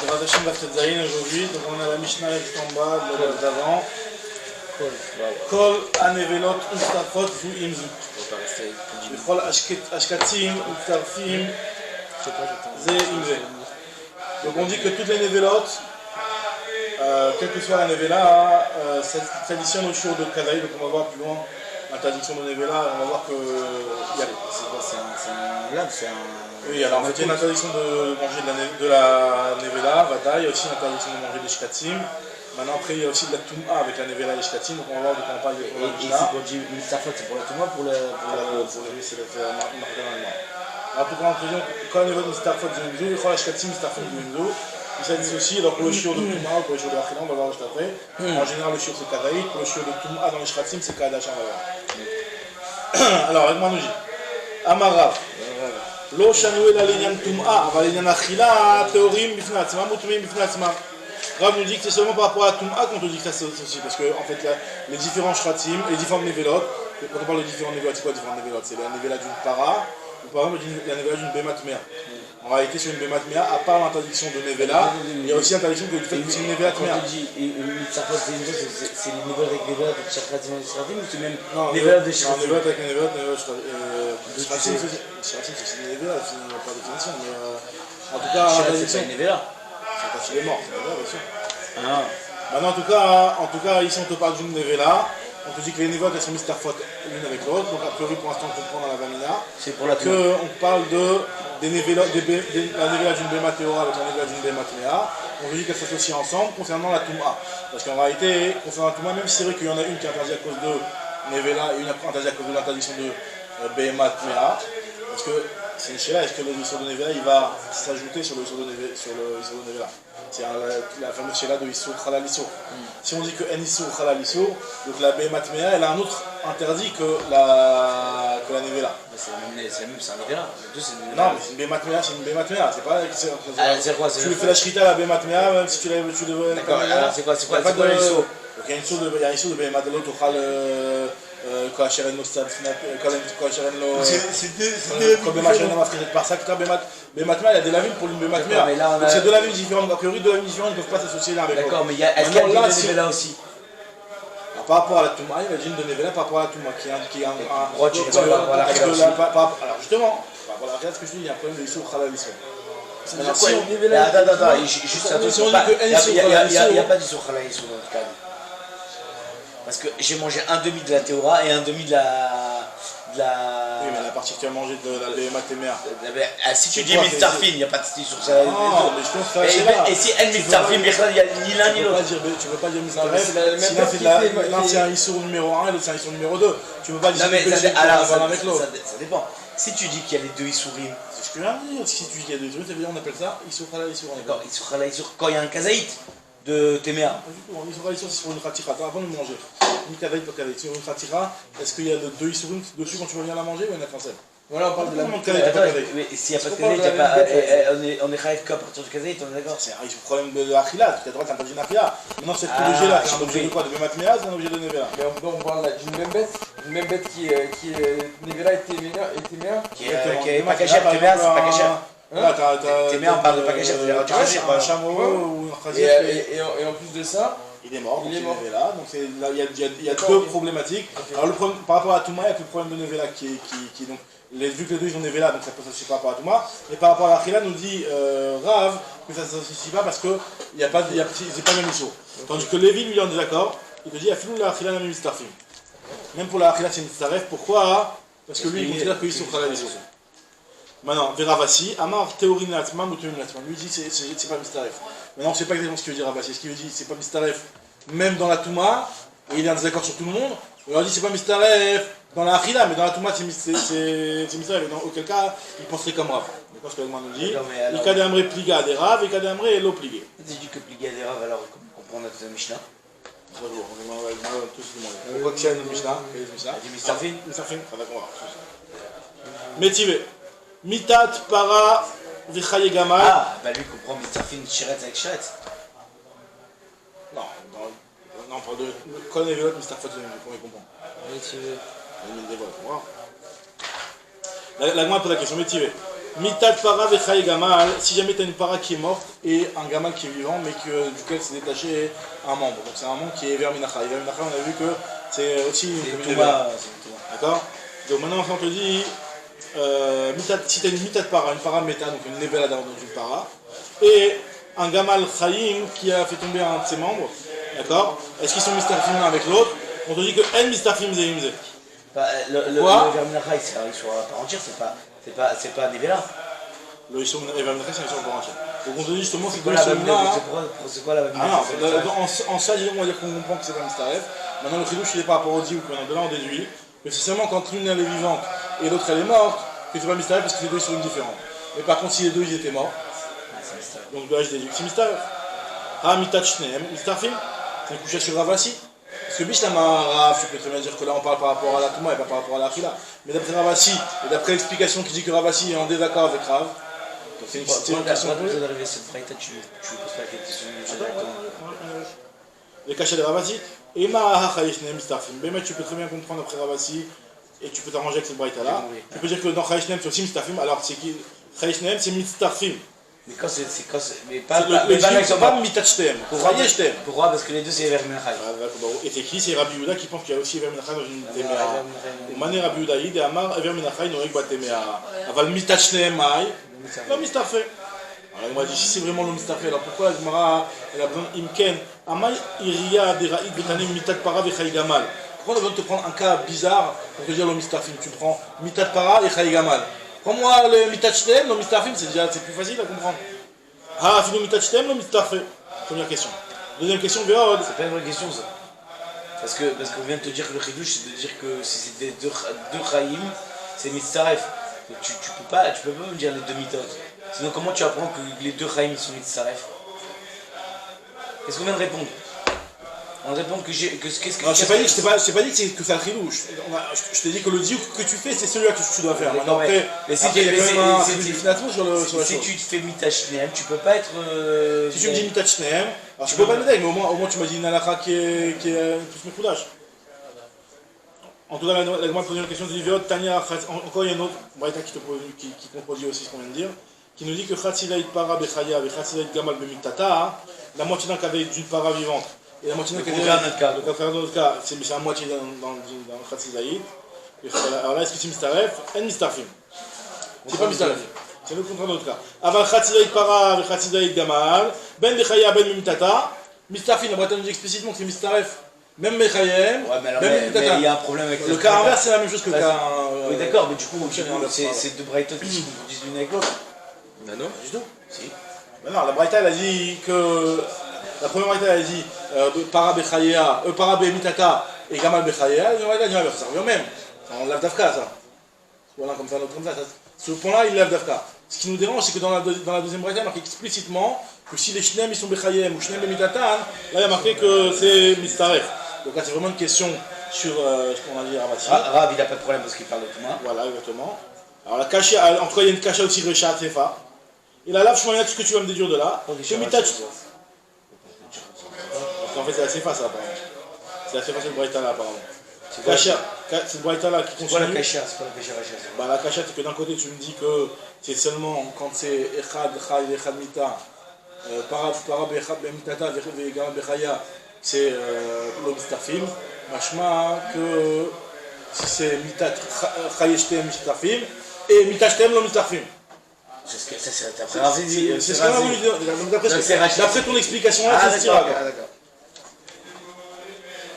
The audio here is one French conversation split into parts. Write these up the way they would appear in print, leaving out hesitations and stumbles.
Bezrat Hashem Daf Tetzayin aujourd'hui, donc on a la Mishnah juste en bas, de l'autre d'avant. Kol Anevelot Ustafot Zu Imzu. Bechol Ashkatim Ustafim Ze Imze. Donc on dit que toutes les Nevelotes, quelle que soit la Nevela, s'additionnent au shiur de Kadaï, donc on va voir plus loin l'interdiction de Nevela, on va voir que. C'est un lave, c'est un. Oui, alors en fait il y a une interdiction de manger de la Nevela, Vada, il y a aussi une interdiction de manger des Shkatim. Maintenant après il y a aussi de la Touma avec la Nevela et les Shkatim, donc on va voir de quoi on parle. Et c'est pour dire Mustafot, c'est pour la Touma, pour le. Oui, c'est le marquement. En tout cas, en conclusion, quand on évoque Mustafot Zimzu, quand la Shkatim Mustafot Zimzu, il s'agit aussi, alors pour le shiur de Touma ou pour le shiur de Achila, on va voir juste après. En général, le shiur c'est Kadaï, pour le shiur de Touma dans les Shkatim c'est Kadash, on va voir. Alors, avec Manouji. Amarav. Lo shanou el alinyan Touma, aval alinyan Achila, théorim bifna atzma, mutumim bifna atzma. Rav nous dit que c'est seulement par rapport à Touma qu'on te dit que ça s'associe, parce que en fait, les différents Shkatim, les différentes Nevelot, quand on parle de différentes Nevelot, c'est quoi différentes Nevelot? C'est la Nevela d'une para, ou par exemple la Nevela d'une Bemat Mea. En réalité, sur une Bemat Mea, à part l'interdiction de Nevela, il y a aussi l'interdiction du fait que c'est une Nevela Mea. Quand tu dis Mustafot, c'est les Nevelot avec les Nevelot de Shakratim et Shakratim, ou c'est même Nevelot de Shakratim? Non, Nevelot avec les Nevelot, Shakratim, c'est une Nevela, c'est pas de définition, mais en tout cas, Shakratim, c'est une Nevela. C'est quand il est mort, c'est Nevela, bien sûr. Maintenant, en tout cas, ici on te parle d'une Nevela. On te dit que les Nevelot elles sont mises tarfot l'une avec l'autre, donc a priori pour l'instant on comprend dans la Vamina qu'on parle des Nevelot, la Nevela d'une Bema Théora avec la Nevela d'une Bema Tmea. On te dit qu'elles s'associent ensemble concernant la Touma. Parce qu'en réalité, concernant la Touma, même si c'est vrai qu'il y en a une qui est interdite à cause de Nevela et une interdite à cause de l'interdiction de Bema Tmea, parce que c'est une chéla, est-ce que le Issour de Nevela il va s'ajouter sur le Issour de Nevela? C'est la fameuse chéla de Issour Khalal Issour. Si on dit que En Issour Khalal Issour, donc la Behemat Mea elle a un autre interdit que la Nevela. C'est la même, c'est un Nevela. Non, mais c'est une Behemat Mea, c'est une Behemat Mea. C'est pas. C'est quoi? Tu lui fais la Shrita à la Behemat Mea, même si tu le. D'accord, alors c'est quoi l'Issour? Il y a un Issour de Behemat de l'autre quand Hacheren lo Stadfnat, quand Hacheren lo. Quand Behemat Mea m'a fait par ça, que Behemat Mea il y a des lavines pour une Behemat Mea. Donc c'est deux lavines différentes. A priori, deux lavines différentes ne peuvent pas s'associer l'un avec l'autre. D'accord, mais est-ce qu'il y a une Nevela aussi? Par rapport à la Touma, il y a une de Nevela par rapport à la Touma qui est indiqué un. Pourquoi tu dis par rapport à la Khila aussi? Alors justement, par rapport à la Khila, ce que je dis, il y a un problème de Issour Khalal Issour. Attends, juste attention, il n'y a pas d'Issour Khalal Issour dans le cas. Parce que j'ai mangé un demi de la Théora et un demi de la. Oui, mais la partie que tu as mangé de la Behemat Mea. Si tu dis Mistarfin, il n'y a pas de style sur ça. Non, mais je pense que c'est là. Et si elle Mistarfin, il n'y a ni l'un ni l'autre. Tu ne peux pas dire Mistarfin, sinon c'est un Issour numéro 1 et l'autre c'est un Issour numéro 2. Tu ne peux pas dire l'un avec l'autre. Ça dépend. Si tu dis qu'il y a les deux Issourim. C'est ce que je viens de dire. Si tu dis qu'il y a deux Issourim, ça veut dire on appelle ça Issour Khalal Issour. D'accord, Issour Khalal Issour. Quand il y a un Kazaït de Téméa. Pas du tout, Issour Khalal Issour c'est pour une Khatira. Avant de manger. Ni Kadaït, pas Kadaït. Sur une Khatira, est-ce qu'il y a deux Issourim dessus quand tu veux venir la manger ou il y en a qu'un seul? Voilà, on parle de la Kadaït. Mais s'il n'y a pas de Kadaït, on est Khaïf qu'à partir du Kazaït, on est d'accord? C'est un problème de l'Achila. Tu as droit à l'interdit d'Achila. Maintenant, cette objet-là, c'est un objet de quoi? De Behemat Mea, c'est un objet de Nevela. Mais on parle d'une même bête qui est Nevela et Téméa. Qui est pas cachée, Téméa, c'est pas cachée. Téméa, on parle de pas cachée, c'est un chameau ou un khazir. Et en plus de ça, il est mort, donc c'est Nevela. Donc il y a deux problématiques. Alors le problème, par rapport à Touma, il y a que le problème de Nevela qui est donc. Vu que les deux ils ont Nevela, donc ça peut s'associer par rapport à Touma. Et par rapport à l'Achila, nous dit Rav que ça ne s'associe pas parce que c'est pas le même Issour. Tandis que Lévi lui est en désaccord, il te dit Afilou l'Achila n'a même Mistarfim. Même pour l'Achila c'est Mistaref, pourquoi? Parce que lui il considère que Issour Khalal Issour. Maintenant, Veravasi, Amar Théorin Latma, Moutoum Latma. Lui dit c'est pas Mistaref. Maintenant on ne sait pas exactement ce qu'il veut dire Ravasi. Est-ce qu'il veut dire c'est pas Mistaref même dans la Touma, et il est en désaccord sur tout le monde? Ou alors il dit c'est pas Mistaref dans la Achila, mais dans la Touma c'est Mistaref. Et dans auquel cas, il penserait comme Rav. D'accord, ce que l'Agma nous dit. Il kade amré pliga des Rav, et kade amré lo plié. Tu dis que pliga des Rav, alors on comprend notre Mishnah. On va tous demander. On voit que c'est une Mishnah. Quelle est la Mishnah? Mistarfin. Mistarfin, d'accord. Métivé. Mitat para vichaye gamal. Ah, bah lui comprend Mistarfin, Shiret avec Shiret. Non, on parle de. Quand on est vélote, Mistarfat, on comprend. Métivé. L'Agma pose la question, métivé. Mitat para vechai gamal, si jamais tu as une para qui est morte et un gamal qui est vivant, mais duquel s'est détaché un membre. Donc c'est un membre qui est verminacha. Et verminacha, on a vu que c'est aussi une d'accord. Donc maintenant, on te dit, si tu as une mitat para, une para méta, donc une nevela dans une para, et un gamal chaim qui a fait tomber un de ses membres, d'accord. Est-ce qu'ils sont mistarfim l'un avec l'autre? On te dit que en mistarfim zeimze. Le verminacha, il sera à part entière, c'est pas Nevela. Le Issoum et Verminacha, c'est un Issoum entier. Donc on te dit justement c'est quoi la Verminacha? En ça, on va dire qu'on comprend que c'est pas Mistaref. Maintenant, le Khidouche, il est par rapport au Diouk. De là, on déduit que c'est seulement quand l'une elle est vivante et l'autre elle est morte que c'est pas Mistaref parce que les deux sont différents. Mais par contre, si les deux ils étaient morts, donc de là, je déduis que c'est Mistaref. Ah, Mitachnem, Mistarfim, c'est une couchette sur Ravasi. Parce que Bishlama, tu peux très bien dire que là on parle par rapport à la Touma et pas par rapport à la Khila. Mais d'après Ravasi, et d'après l'explication qui dit que Ravasi est en désaccord avec Rav, donc c'est une question. Pourquoi d'arriver à cette fraïta, tu poses pas la question directement. Les cachets de Ravasi, et Ma Chayeshnem Mistafim. Mais tu peux très bien comprendre après Ravasi et tu peux t'arranger avec cette braïta là. Tu peux dire que dans Chayeshnem c'est aussi Mistafim, alors c'est qui Chayeshnem c'est Mistafim. Mais quand mais pas mitachtem. Pourquoi? Parce que les deux c'est Verminacha. Et c'est qui? C'est Rabbi Yehuda qui pense qu'il y a aussi Verminacha dans une Téméa. Ou Mané Rabbi Yehuda et Amar Verminacha il n'aurait pas Téméa. Aval mitachtem maï. Non mistafé. Alors on m'a dit si c'est vraiment le mistafé, alors pourquoi la Gemara elle a besoin d'imken Amay iria deraïd betanim mitat para vechai gamal. Pourquoi on a besoin de te prendre un cas bizarre pour te dire le mistafim? Tu prends mitat para et chai gamal. Prends-moi le mitachtem, le mistafim, c'est plus facile à comprendre. Ah, fini mitachtem, le mistafé. Première question. Deuxième question, Véod. C'est pas une vraie question ça. Parce qu'on vient de te dire que le chidouche, c'est de dire que si c'est des deux chaïm, c'est mitzaref. Tu peux pas me dire les deux mitot. Sinon, comment tu apprends que les deux chaïm sont mitzaref? Qu'est-ce qu'on vient de répondre? On répond que qu'est-ce que. Non, je t'ai pas dit que c'est un chidouche. Je t'ai dit que le diouk que tu fais, c'est celui-là que tu dois faire. Maintenant, après, mais si tu te fais mitachnem, tu peux pas être. Si tu me dis mitachnem, alors tu peux pas m'aider, mais au moins tu m'as dit une halakha qui est plus mekoudash. En tout cas, la Gemara pose une question, tu dis Véot, Tania, encore il y a une autre braïta qui contredit aussi ce qu'on vient de dire, qui nous dit que Khatzilaït para bechaya et Khatzilaït gamal bemitata, la moitié d'un cas d'une para vivante. Et la moitié d'un cas dans notre cas, c'est la moitié dans le Khatzilaït. Alors là, est-ce que c'est Mistaref? En Mistarfim. C'est pas Mistaref. C'est le contraire de notre cas. Avant Khatzilaït para et Khatzilaït gamal, ben bechaya ben bemitata, Mistarfim, la braïta nous dit explicitement que c'est Mistaref. Même Mechayem, mais il y a un problème avec le cas inverse, c'est la même chose que le cas. Oui, d'accord, mais du coup, c'est deux braïtas qui se disent l'une avec l'autre. Ben non, du tout. Si. Ben non, la braïta elle a dit que. La première braïta elle a dit para Bechaya, para Bemitata et Gamal Bechaya, la braïta dit l'inverse, ça revient au même. On lave d'Afka ça. Voilà, comme ça, l'autre comme ça. Ce point-là, il lave d'Afka. Ce qui nous dérange, c'est que dans la deuxième braïta, il marqué explicitement que si les Shnem ils sont Bechayem ou Shnem Bemitatan, là il y a marqué que c'est Mistaref. Donc là, c'est vraiment une question sur ce qu'on a dit à Ravasi. Rav, il n'a pas de problème parce qu'il parle de tout le monde. Voilà, exactement. Alors la kasha, en tout cas, il y a une kasha aussi Recha Tefa. Et la lave, je m'en ce que tu vas me déduire de là. C'est Mitach. Parce qu'en fait, c'est la Sefa, ça, apparemment. C'est la Sefa, c'est le Braïta là, apparemment. C'est le Braïta là qui continue. C'est quoi la kasha? C'est quoi la kasha Recha? Bah, la kasha, c'est que d'un côté, tu me dis que c'est seulement quand c'est Echad, Chay, Echad Mita, Para Bemitata, Vegan Bechaya. C'est le Mistafim, machma que si c'est Mitat Chayeshtem Mistafim et Mitachtem le Mistafim. C'est ce que c'est ce qu'on a voulu dire. D'après ton explication là, c'est ce tirage.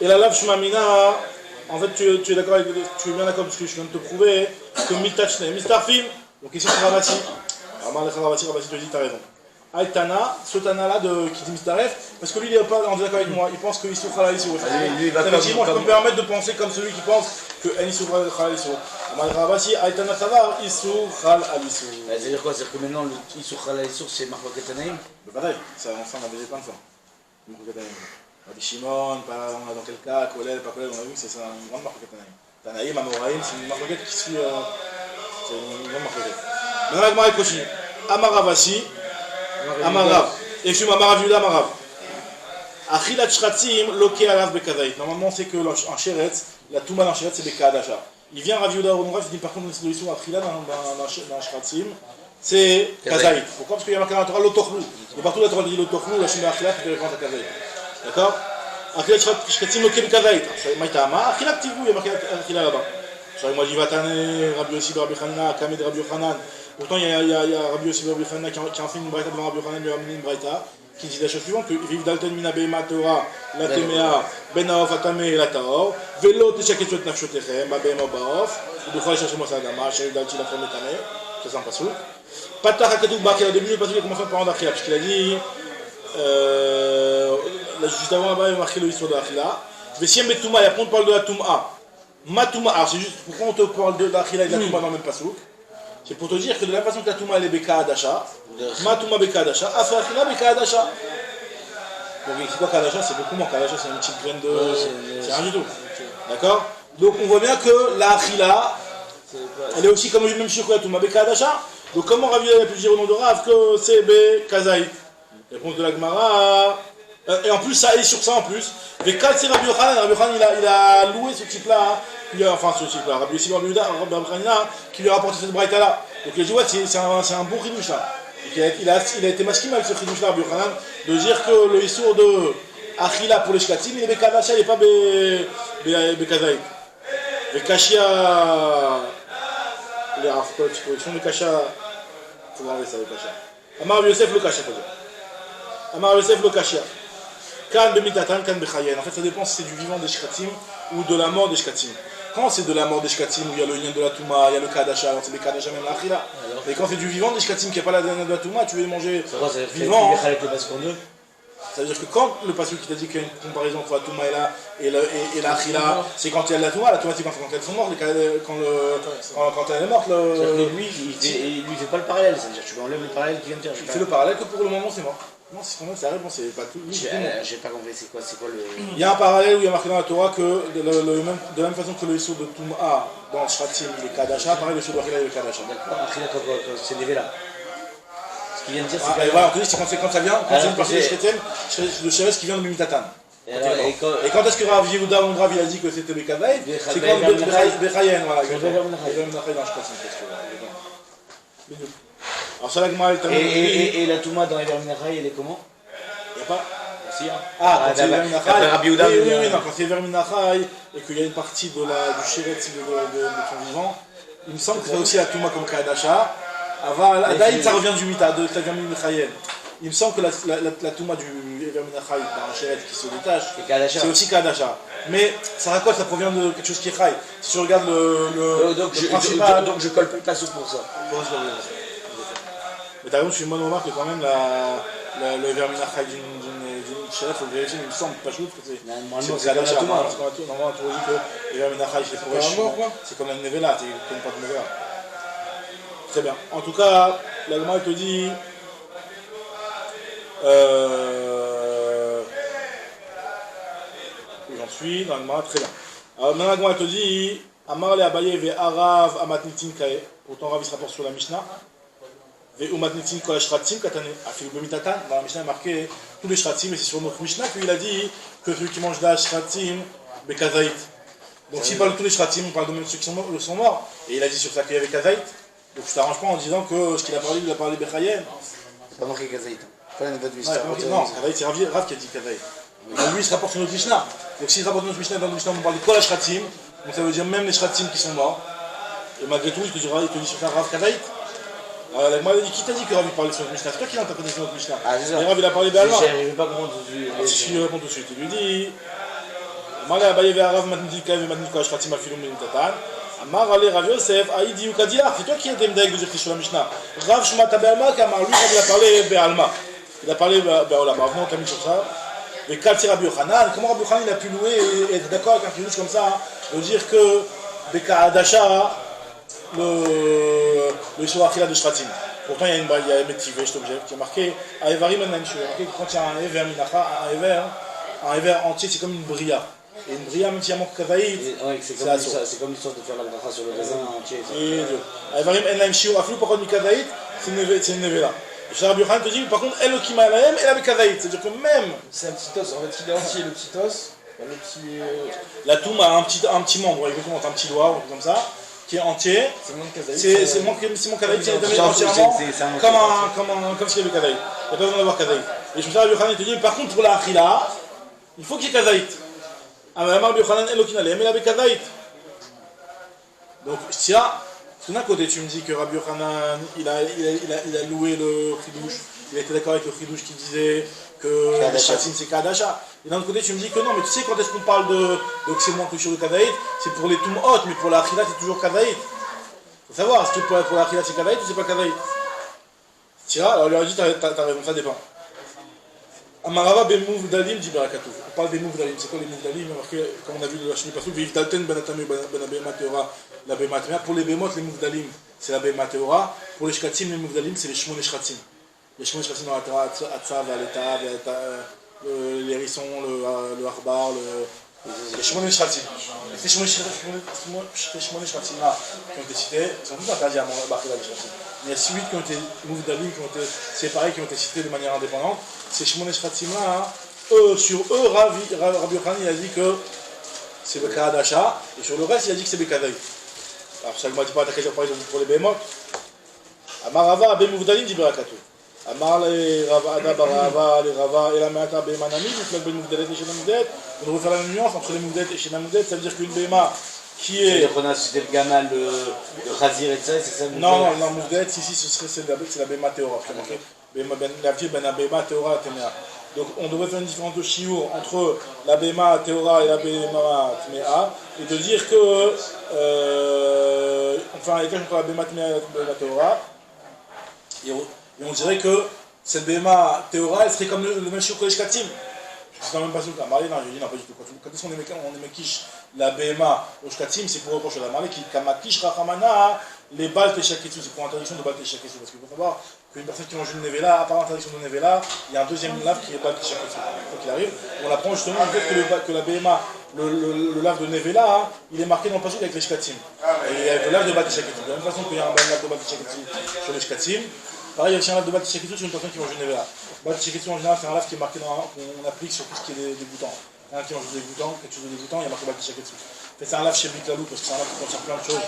Et la lave Shmamina, en fait tu es d'accord avec, tu es bien d'accord parce que je viens de te prouver que Mitachtem Mistafim, donc ici c'est Ravasi. Alors Ravasi te dit t'as raison. Aïtana, ce Tana là qui dit Mistaref, parce que lui il n'est pas en désaccord avec moi, il pense qu'il souffre à la Issou. Effectivement, je peux me permettre de penser comme celui qui pense que En Issou à la Issou. Ravasi, Aïtana Savar, Issou Khal à l'Issou. C'est-à-dire quoi? C'est-à-dire que maintenant l'Issou Khal à l'Issou c'est Marcoquet Tanaïm? Mais pareil, ça on a déjà plein de fois. Marcoquet Tanaïm. Rabbi Shimon, on a dans quel cas, Kolel, pas Kolel, on a vu que c'est une grande Marcoquet Tanaïm. Tanaïm, Amoraïm, c'est une Marcoquet qui suit. C'est une grande Marcoquet. Maintenant la Gemara continue. Amaravasi. Amarav. Et je suis Amarav Yuda Amarav. Achilat Shratzim, loke alav bekadaït. Normalement, c'est que en Sheretz, la Touma dans Sheretz, c'est Bekadasha. Il vient Rav Yuda au Norav, il dit par contre, c'est l'issue Achilat dans Shratzim, c'est Kazaït. Pourquoi? Parce qu'il y a marqué dans la Torah l'Otochlu. Et partout la Torah dit l'Otochlu, la Shema Achila, tu te références à Kazaït. D'accord? Achila Shkatim Lokem Kazaït. Maïtama, Achila Ktivou, il y a marqué Achila là-bas. Moi, Jivatane, Rabbi Yossi Rabbi Hanina, Kamed Rabbi Yochanan. Pourtant, il y a Rabbi Yossi Rabbi Hanina qui enseigne une braïta devant Rabbi Yochanan, lui a amené une braïta, qui dit la chose suivante, que Viv Dalton Mina Beima Torah, la Temea, Ben Aof Atame et la Taor, Velo Teshaketuet Nafshotechem, Babema Baof, ou de Khal Shashemo Sadama, Shel Dalti la Femme Tame, ça c'est un passou. Patach Hakatou Bakir, au début, le passou, il a commencé par Andachila, puisqu'il a dit, juste avant là-bas, il a marqué l'histoire de l'Achila. Vesiem Betouma, et après on parle de la Touma. Matouma, alors c'est juste pourquoi on te parle de l'Achila et de la Touma dans le même pasouk. C'est pour te dire que de la façon que la Touma elle est Beka Adasha, Matouma Beka Adasha, Afra Achila Beka Adasha. Donc c'est quoi Kadasha? C'est beaucoup moins. Kadasha c'est une petite graine de. C'est rien du tout. D'accord? Donc on voit bien que la Achila, elle est aussi comme le même chiffre que la Touma Beka Adasha. Donc comment Rav Yehuda a pu dire au nom de Rav que c'est Bekazaït? Réponse de la Gemara. Et en plus, ça est sur ça en plus. Mais quand c'est Rabbi Yochanan, il a loué ce type-là, enfin ce type-là, Rabbi Yehuda, qui lui a rapporté cette braïta-là. Donc il a dit, ouais, c'est un bon chidouche là. Il a été masqué avec ce chidouche-là, Rabbi Yochanan, de dire que le histoire de Achila pour les shkatim, il est Bekadasha, il n'est pas Bekazaït. Bekashia. Il y a une correction, Bekasha. Il faut enlever ça, Bekasha. Amar Yosef le Kasha, faut dire. Amar Yosef le Kashia. Kan bemitatan, kan bechayen. En fait, ça dépend si c'est du vivant des shkatim ou de la mort des shkatim. Quand c'est de la mort des shkatim, où il y a le lien de la touma, il y a le kadasha, alors c'est des kadasha même l'achila. Mais quand c'est du vivant des shkatim, qui n'a pas la lien de la touma, tu veux manger vivant. Ça veut dire que quand le pasteur qui t'a dit qu'il y a une comparaison entre la touma et l'achila, c'est quand il y a de la touma c'est quand elles sont mortes, quand elle est morte. Lui, il ne fait pas le parallèle, c'est-à-dire tu enlèves le parallèle qu'il vient de dire. Il fait le parallèle que pour le moment c'est mort. Non, c'est quand même sa réponse, c'est pas tout. J'ai pas compris, c'est quoi le. Il y a un parallèle où il y a marqué dans la Torah que de la même façon que le Yisur de Touma dans Shratim il est Kadasha, pareil le Yisur de Achila il est Kadasha. D'accord, Achila c'est levé là. Ce qu'il vient de dire, c'est que. Voilà, on te dit, c'est quand ça vient, quand c'est une partie de Shretem, de Sheres qui vient de Mimitatan. Et quand est-ce que Rav Yehuda Rav il a dit que c'était Bekadaït? C'est quand Bechayen, voilà. Alors ça la Gemara et la Touma dans Ever Minachai, elle est comment? Il n'y a pas. Si, hein. Ah, quand c'est Ever Minachai. Oui, non, quand c'est Ever Minachai et qu'il y a une partie du Sheret de ton vivant, il me semble que c'est aussi la Touma comme Kadasha. Daïd ça revient du Mita, de Ever Minachai. Il me semble que la Touma du Ever Minachai dans un Sheret qui se détache, c'est aussi Kadasha. Mais ça raconte, ça provient de quelque chose qui est Chai. Si tu regardes le principal. Donc je colle pas ta soupe pour ça. Mais t'as raison, je suis une bonne remarque que quand même le verminachai d'une chérette, il faut le vérifier, mais il me semble pas chaud que c'est. Normalement, c'est comme la Touma. Normalement, on te dit que le verminachai, c'est comme la Nevela, c'est comme pas de Nevela. Très bien. En tout cas, la Gemara te dit. Où j'en suis dans la Gemara, très bien. Alors maintenant, la Gemara te dit Amar le Abaye ve Arav amatnitin kae. Pourtant, Rav il se rapporte sur la Mishnah. Dans la Mishnah, il est marqué tous les shratim, et c'est sur notre Mishnah qu'il a dit que celui qui mange de la shratim, bekazaït. Donc s'il parle de tous les shratim, on parle de même ceux qui sont morts, et il a dit sur ça qu'il y avait kazaït. Donc tu t'arranges pas en disant que ce qu'il a parlé, il a parlé bechayen. C'est pas marqué kazaït. Non, kazaït, c'est Rav qui a dit kazaït. Donc lui, il se rapporte sur notre Mishnah. Donc s'il se rapporte sur notre Mishnah, dans le Mishnah, on parle de quoi la shratim, donc ça veut dire même les shratim qui sont morts. Et malgré tout, il te dit sur ça Rav kazaït. La Gemara dit qui t'a dit que Rav parlait sur notre Mishnah? C'est toi qui l'as interprété sur notre Mishnah. Ah, c'est ça. Et Rav il a parlé d'Alma. Je vais pas comprendre tout de suite. Si je réponds tout de suite, il lui dit Amar Abaye ve Rav matnika ve matnika shratim afilum minitatan. Amar ale Rav Yosef aïdi ou kadilach. C'est toi qui as été m'daïk de dire sur la Mishnah. Rav shmata be'alma, car lui il a parlé be'alma. Il a parlé be'olam. Avant on t'a mis sur ça. Mais Kalti Rabbi Yochanan, comment Rabbi Yochanan il a pu louer et être d'accord avec un chidouche comme ça, de dire que Beka Adasha, le Yisur Achila de Shratim. Pourtant, il y a un métivé, je t'objecte, qui est marqué Aevarim en Aimshu. Quand il y a un Ever Minacha, un Ever entier, c'est comme une bria. Et une bria, même s'il y a manque de Kavaïd, c'est comme l'histoire de faire la bracha sur le raisin entier. Aevarim en Aimshu, Aflou, par contre, du Kavaïd, c'est une Nevela. Et Rabbi Yochanan te dit, par contre, elle, qui m'a la même, elle a Kavaïd. C'est-à-dire que même. C'est un petit os, en fait, il est entier, le petit os. Le petit. La toum a un petit membre, exactement, un petit doigt, comme ça. qui est entier, C'est mon kazaït. c'est mon kadaït, c'est donné entièrement comme s'il y avait kadaït. Il n'y a pas besoin d'avoir kadaït. Et je me suis dit, Rabbi Yochanan te dit, par contre pour la achila, il faut qu'il y ait kadaït. Ah mais Rabbi Yochanan, Elokina, mais il avait kadaït. Donc, tiens, d'un côté, tu me dis que Rabbi Yochanan, il a loué le chidouche, il était d'accord avec le chidouche qui disait que le chatin c'est kadasha. Et d'un autre côté, tu me dis que non, mais tu sais, quand est-ce qu'on parle de que c'est moins que sur le kadaït, c'est pour les tum'ot, mais pour la achila, c'est toujours kadaït. Faut savoir, est-ce que pour la achila, c'est kadaït ou c'est pas kadaït? Tiens, alors il lui a dit, t'as raison, ça dépend. Amarava ben Mouvdalim dit Barakatov. On parle des Mouvdalim. C'est quoi les Mouvdalim? Comme on a vu dans la Chini Passouk, Vivdalten ben Atame ben Abema Teora, la Bema Teora. Pour les Bémot, les Mouvdalim, c'est la Bema Teora. Pour les Shkatim, les Mouvdalim, c'est les Shmon Shkatim. Les Shmon Shkatim dans la Torah, Atzav, l'Eta, les hérissons, le Harbar, les Shmon Shkatim. Ces Shmon Shkatim là qui ont été cités, ils sont tous interdits à Barkela les Shkatim. Il y a 8 qui ont été Mouvdalim, qui ont été séparés, qui ont été cités de manière indépendante. Ces Shmonesh Khatim là, sur eux, Rabbi Yochanan il a dit que c'est Bekara d'achat, et sur le reste il a dit que c'est Bekadaï. Alors ça ne m'a dit pas attaquer par exemple pour les Bémot. Amar Rava, Ben Mouvdalim dit Berakatou. Amar les Rava, Ada Barava, les Rava, et la Meata Bemanami, donc le Ben Mouvdalet et Shena Mouvdet. On devrait faire la même nuance entre les Mouvdet et Shena Mouvdet, ça veut dire qu'une Béma qui est. C'est-à-dire qu'on a cité le gamal, le Khazir et ça, c'est ça? Non, Mouvdet, ici ce serait c'est la Béma Théora. La vie ben Abema Théora Téméa. Donc on devrait faire une différence de chiour entre la Béma Théora et la Béma Téméa et de dire que enfin les cas entre la Béma Téméa et la Béma Théora et on dirait que cette Béma Théora elle serait comme le même chiour que les Shkatim. C'est quand même pas sûr qu'à Marley, non, je dis non, pas du tout. Quand est-ce qu'on est Mekish, la Béma au Shkatim, c'est pour reprocher la Marley qui Kamakish Rachamana, les Bal Teshaketsu, c'est pour interdiction de Bal Teshaketsu. Parce qu'il faut savoir qu'une personne qui mange une Nevela, à part l'interdiction de Nevela, il y a un deuxième lave qui est Bal Teshaketsu. Quoi qu'il arrive, on apprend justement le fait que la Béma, le lave de Nevela, il est marqué dans le passage avec les Shkatim. Et avec le lave de Bal Teshaketsu. De la même façon qu'il y a un lave de Bal Teshaketsu sur les Shkatim, pareil, il y a aussi un lave de Bal Teshaketsu sur une personne qui mange une Nevela. Bal Teshaketsu en général, c'est un lave qui est marqué qu'on applique sur tout ce qui est dégoûtant. Un qui mange des dégoûtants, quelque chose de dégoûtant, il y a marqué Bal Teshaketsu. C'est un lave chez Biklalou parce que c'est un lave qui contient plein de choses.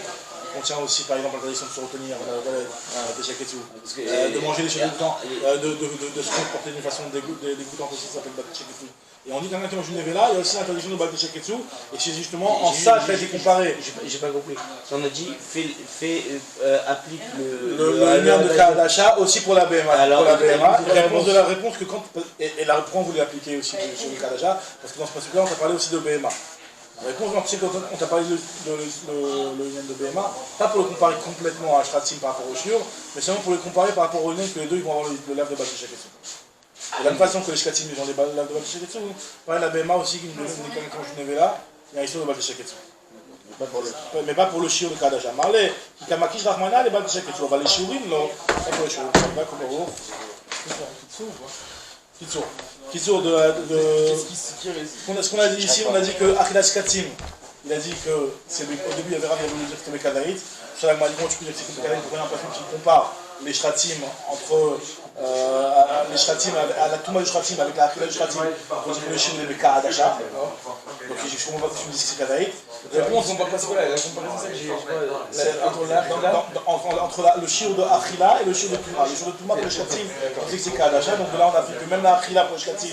Il contient aussi par exemple la tradition de se retenir, de manger les choses dégoûtants, de se comporter d'une façon dégoûtante aussi, ça s'appelle Bal Teshaketsu. Et on dit qu'un qui mange une Nevela, il y a aussi l'interdiction de Bal Teshaketsu, et c'est justement en ça que ça a été comparé. J'ai pas compris. On a dit, applique le lien de Kadasha aussi pour la BMA. Alors, la réponse que quand. Et la réponse, vous l'appliquez aussi sur le Kadasha, parce que dans ce principe-là, on t'a parlé aussi de BMA. La réponse, tu sais, quand on t'a parlé de lien de BMA, pas pour le comparer complètement à Shratzim par rapport au Shiur, mais seulement pour le comparer par rapport au lien que les deux ils vont avoir le lave de Bal Teshaketsu. De la même façon que les Shkatim ils ont les laves de Bal Teshaketsu, pareil la BMA aussi, qui nous une Nevela, il y a une histoire de Bal Teshaketsu. Mais pas pour le Shiur de Kadasha. Marley, qui Kamakish Rachmana, les Bal Teshaketsu. On va les Shiurim, non. Pas pour les Shiurim. Kitsour ce qu'on a dit ici, on a dit que Achilas Katim, il a dit que au début il y avait Rav qui a voulu dire que c'était Bekadaït. Sur la Malimon, tu peux dire que c'est Bekadaït, pour l'impression qu'il compare les Shratim entre les Shratim, à la Touma du Shratim avec la Achila du Shratim, on dit que le Shiur est Beka Adasha. Donc je comprends pas que tu me dis que c'est Bekadaït. Réponse, on parle pas, c'est quoi la comparaison, c'est que j'ai. Entre le Shiur de Achila et le Shiur de Touma. Le Shiur de Touma pour le Shratim, on dit que c'est Kadasha, donc là on a vu que même la Achila pour le Shratim,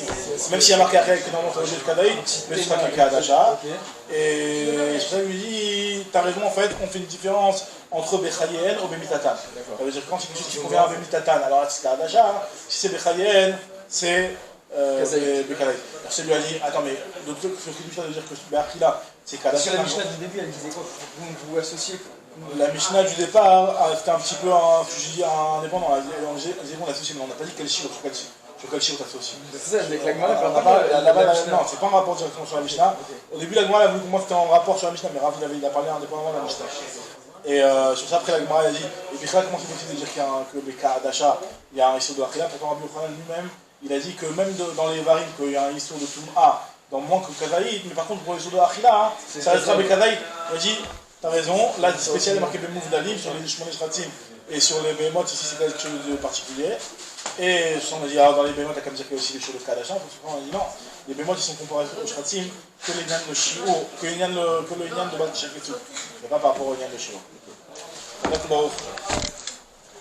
même s'il y a marqué Achila que normalement c'est le Bekadaït, mais c'est pas que Kadasha. Et c'est pour ça que je lui dis, t'as raison en fait, on fait une différence entre Bechayien et Bemitatan. Ça veut dire que quand c'est quelque chose qui convient à Bemitatan, alors là c'est Kadasha, si c'est Bechayien, c'est Bekadaït. C'est lui a dit, attends mais le truc sur ce ça veut dire que Bechayien c'est Kadasha. Parce que la Mishnah du début elle disait quoi? Vous associez. La Mishnah du départ, c'était un petit peu un sujet indépendant. On a associé, mais on n'a pas dit quel chiffre, sur quel chiffre t'associes. C'est ça, avec la Gemara, non, c'est pas un rapport directement sur la Mishnah. Au début, la Gemara a voulu que moi c'était un rapport sur la Mishnah, mais Rav il a parlé indépendamment de la Mishnah. Et sur ça, après la Gemara a dit, et puis là, comment c'est possible de dire qu'il y a que Beka Adasha, il y a un issue de Achila, pourtant Rabbi Yochanan lui-même, il a dit que même dans les varim, qu'il y a un issue de Tum'a, dans moins que Kadaït, mais par contre pour l'issue de Achila, ça restera Bekadaït. Il a dit, t'as raison, là spécial est marqué Bemouf Dalim sur les Shmonesh Ratzim et sur les Behemoth, ici c'est quelque chose de particulier. Et on a dit, alors dans les Behemoth, t'as qu'à me dire qu'il y a aussi les choses de Kadasha, on a dit non, les bémols qui sont comparés au Shratim que les Inyan de Shiur, que le Inyan de base de chaque étude, mais pas par rapport au Inyan de Shiur.